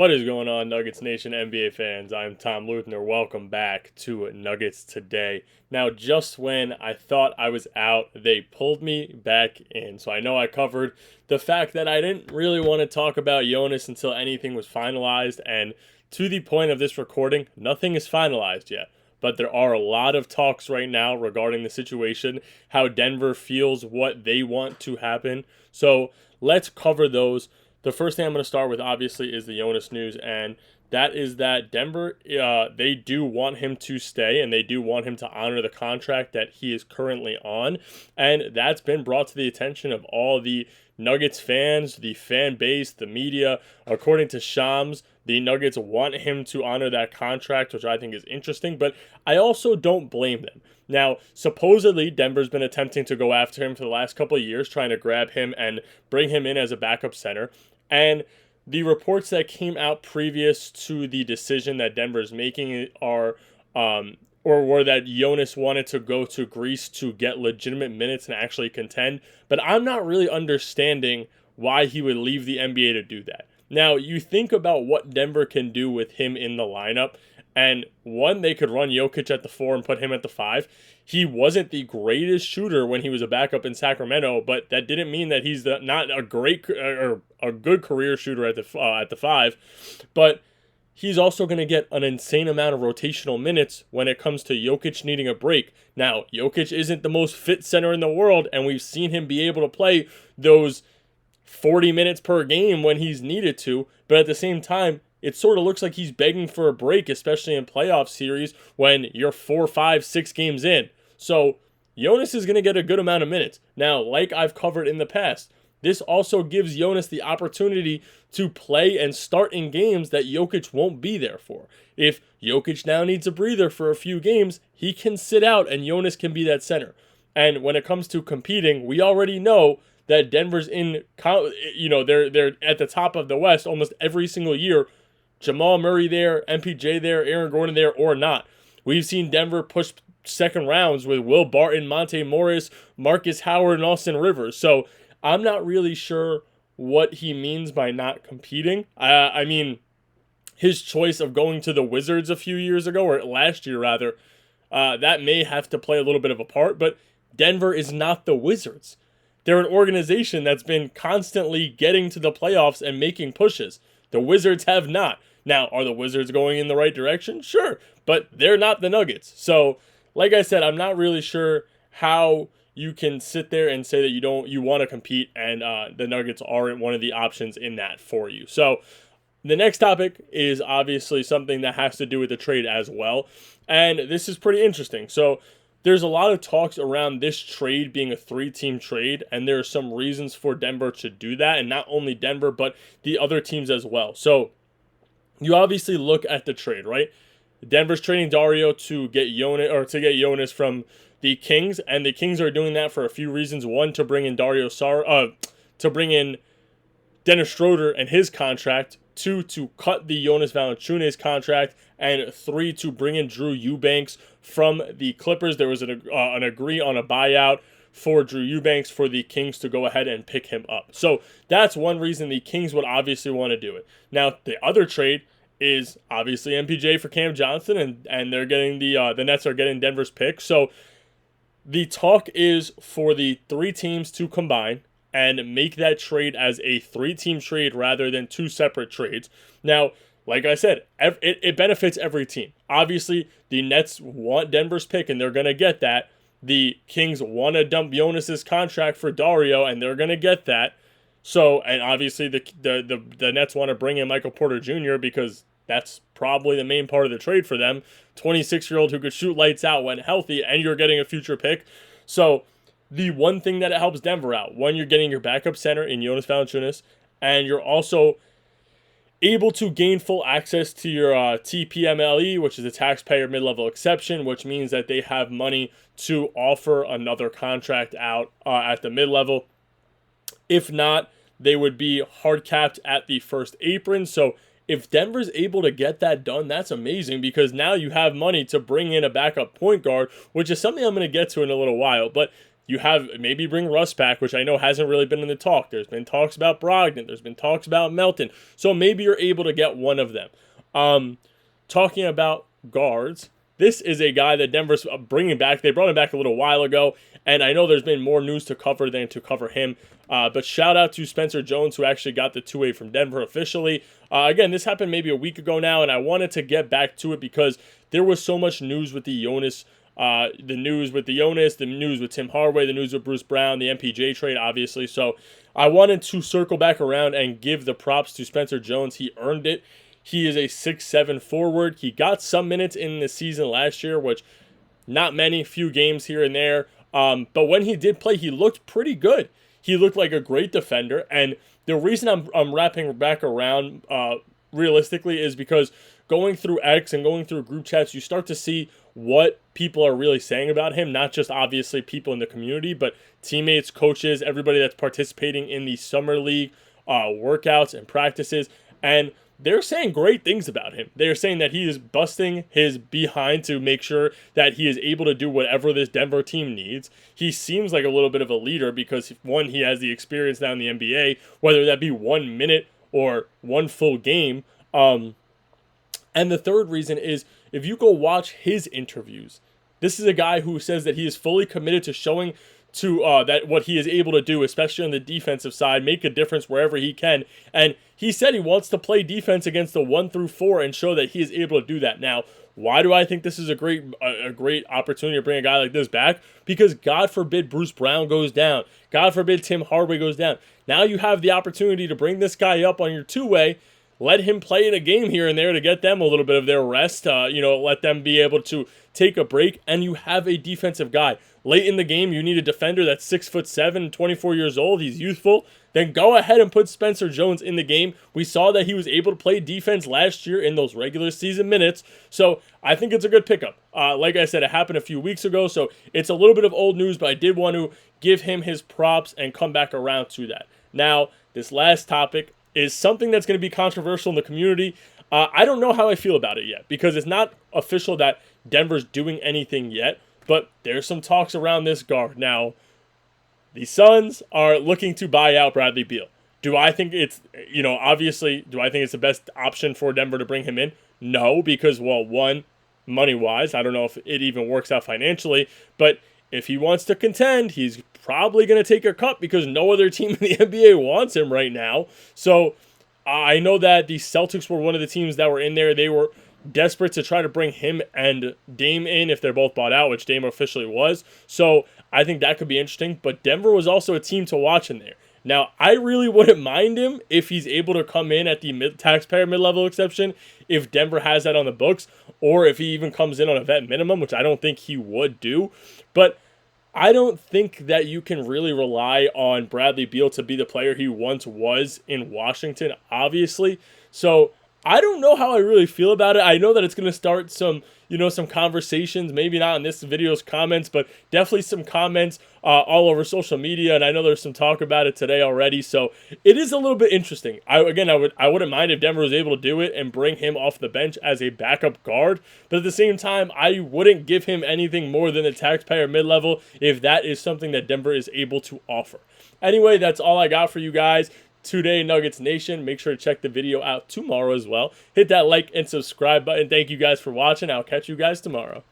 What is going on, Nuggets Nation NBA fans? I'm Tom Leuthner. Welcome back to Nuggets Today. Now, just when I thought I was out, they pulled me back in. So I know I covered the fact that I didn't really want to talk about Jonas until anything was finalized. And to the point of this recording, nothing is finalized yet. But there are a lot of talks right now regarding the situation, how Denver feels, what they want to happen. So let's cover those. The first thing I'm going to start with, obviously, is the Jonas news, and that is that Denver, they do want him to stay, and they do want him to honor the contract that he is currently on, and that's been brought to the attention of all the Nuggets fans, the fan base, the media. According to Shams, the Nuggets want him to honor that contract, which I think is interesting, but I also don't blame them. Now, supposedly, Denver's been attempting to go after him for the last couple of years, trying to grab him and bring him in as a backup center. And the reports that came out previous to the decision that Denver's making are, or were that Jonas wanted to go to Greece to get legitimate minutes and actually contend. But I'm not really understanding why he would leave the NBA to do that. Now, you think about what Denver can do with him in the lineup. And one, they could run Jokic at the 4 and put him at the 5. He wasn't the greatest shooter when he was a backup in Sacramento, but that didn't mean that he's not a great or a good career shooter at the 5. But he's also going to get an insane amount of rotational minutes when it comes to Jokic needing a break. Now, Jokic isn't the most fit center in the world, and we've seen him be able to play those 40 minutes per game when he's needed to, but at the same time, it sort of looks like he's begging for a break, especially in playoff series when you're 4, 5, 6 games in. So Jonas is going to get a good amount of minutes. Now, like I've covered in the past, this also gives Jonas the opportunity to play and start in games that Jokic won't be there for. If Jokic now needs a breather for a few games, he can sit out and Jonas can be that center. And when it comes to competing, we already know that Denver's they're at the top of the West almost every single year. Jamal Murray there, MPJ there, Aaron Gordon there, or not. We've seen Denver push second rounds with Will Barton, Monte Morris, Marcus Howard, and Austin Rivers. So I'm not really sure what he means by not competing. I mean, his choice of going to the Wizards a few years ago, or last year rather, that may have to play a little bit of a part, but Denver is not the Wizards. They're an organization that's been constantly getting to the playoffs and making pushes. The Wizards have not. Now, are the Wizards going in the right direction? Sure, but they're not the Nuggets. So, like I said, I'm not really sure how you can sit there and say that you want to compete, and the Nuggets aren't one of the options in that for you. So, the next topic is obviously something that has to do with the trade as well, and this is pretty interesting. So, there's a lot of talks around this trade being a 3-team trade, and there are some reasons for Denver to do that, and not only Denver, but the other teams as well. So, you obviously look at the trade, right? Denver's trading Dario to get Jonas from the Kings, and the Kings are doing that for a few reasons. One, to bring in to bring in Dennis Schroeder and his contract. 2, to cut the Jonas Valančiūnas contract, and 3, to bring in Drew Eubanks from the Clippers. There was an agree on a buyout for Drew Eubanks for the Kings to go ahead and pick him up. So that's one reason the Kings would obviously want to do it. Now, the other trade is obviously MPJ for Cam Johnson, and they're getting the Nets are getting Denver's pick. So the talk is for the 3 teams to combine and make that trade as a 3-team trade rather than 2 separate trades. Now, like I said, it benefits every team. Obviously, the Nets want Denver's pick, and they're going to get that. The Kings want to dump Jonas's contract for Dario, and they're going to get that. So, and obviously the Nets want to bring in Michael Porter Jr. because that's probably the main part of the trade for them. 26-year-old who could shoot lights out when healthy, and you're getting a future pick. So, the one thing that it helps Denver out, one, you're getting your backup center in Jonas Valančiūnas, and you're also able to gain full access to your TPMLE, which is a taxpayer mid-level exception, which means that they have money to offer another contract out at the mid-level. If not, they would be hard capped at the first apron. So if Denver's able to get that done, that's amazing, because now you have money to bring in a backup point guard, which is something I'm going to get to in a little while. But You have maybe bring Russ back, which I know hasn't really been in the talk. There's been talks about Brogdon. There's been talks about Melton. So maybe you're able to get one of them. Talking about guards, this is a guy that Denver's bringing back. They brought him back a little while ago, and I know there's been more news to cover than to cover him. But shout out to Spencer Jones, who actually got the two-way from Denver officially. Again, this happened maybe a week ago now, and I wanted to get back to it because there was so much news with the Jonas. The news with Tim Hardaway, the news with Bruce Brown, the MPJ trade, obviously. So I wanted to circle back around and give the props to Spencer Jones. He earned it. He is a 6'7" forward. He got some minutes in the season last year, which not many, few games here and there. But when he did play, he looked pretty good. He looked like a great defender. And the reason I'm wrapping back around realistically is because going through X and going through group chats, you start to see what people are really saying about him, not just obviously people in the community, but teammates, coaches, everybody that's participating in the summer league workouts and practices. And they're saying great things about him. They're saying that he is busting his behind to make sure that he is able to do whatever this Denver team needs. He seems like a little bit of a leader because, one, he has the experience now in the NBA, whether that be 1 minute or one full game. And the third reason is, if you go watch his interviews, this is a guy who says that he is fully committed to showing to that what he is able to do, especially on the defensive side, make a difference wherever he can. And he said he wants to play defense against the 1 through 4 and show that he is able to do that. Now, why do I think this is a great opportunity to bring a guy like this back? Because God forbid Bruce Brown goes down. God forbid Tim Hardaway goes down. Now you have the opportunity to bring this guy up on your two-way. Let him play in a game here and there to get them a little bit of their rest. Let them be able to take a break, and you have a defensive guy. Late in the game, you need a defender that's 6'7", 24 years old. He's youthful. Then go ahead and put Spencer Jones in the game. We saw that he was able to play defense last year in those regular season minutes. So I think it's a good pickup. Like I said, it happened a few weeks ago, so it's a little bit of old news, but I did want to give him his props and come back around to that. Now, this last topic is something that's going to be controversial in the community. I don't know how I feel about it yet because it's not official that Denver's doing anything yet, but there's some talks around this guard. Now, the Suns are looking to buy out Bradley Beal. Do I think it's, obviously, do I think it's the best option for Denver to bring him in? No, because, well, one, money-wise, I don't know if it even works out financially, but if he wants to contend, he's probably going to take a cut because no other team in the NBA wants him right now. So I know that the Celtics were one of the teams that were in there. They were desperate to try to bring him and Dame in if they're both bought out, which Dame officially was. So I think that could be interesting. But Denver was also a team to watch in there. Now, I really wouldn't mind him if he's able to come in at the taxpayer mid-level exception, if Denver has that on the books, or if he even comes in on a vet minimum, which I don't think he would do. But I don't think that you can really rely on Bradley Beal to be the player he once was in Washington, obviously. So I don't know how I really feel about it. I know that it's going to start some conversations, maybe not in this video's comments, but definitely some comments all over social media, and I know there's some talk about it today already, so it is a little bit interesting. I wouldn't mind if Denver was able to do it and bring him off the bench as a backup guard, but at the same time, I wouldn't give him anything more than the taxpayer mid-level if that is something that Denver is able to offer. Anyway, that's all I got for you guys today, Nuggets Nation. Make sure to check the video out tomorrow as well. Hit that like and subscribe button. Thank you guys for watching. I'll catch you guys tomorrow.